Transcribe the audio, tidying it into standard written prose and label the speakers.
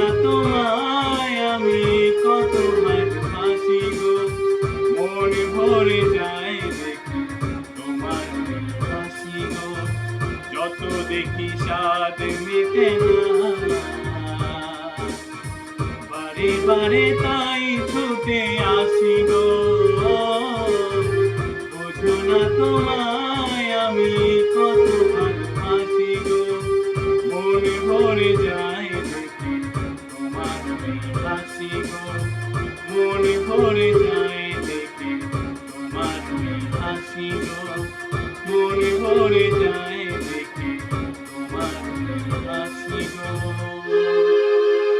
Speaker 1: না তোমায় আমি কত হাসি গো, মন ভরে যায় দেখি তোমার হাসি গো, যত দেখি স্বাদ মেটে না, বারে বারে তাই ছুটে আসি গো, বোঝো না তোমায় আমি কত হাসি গো, মন ভরে যায় দেখি তোমার হাসি গো, মন ভরে যায়।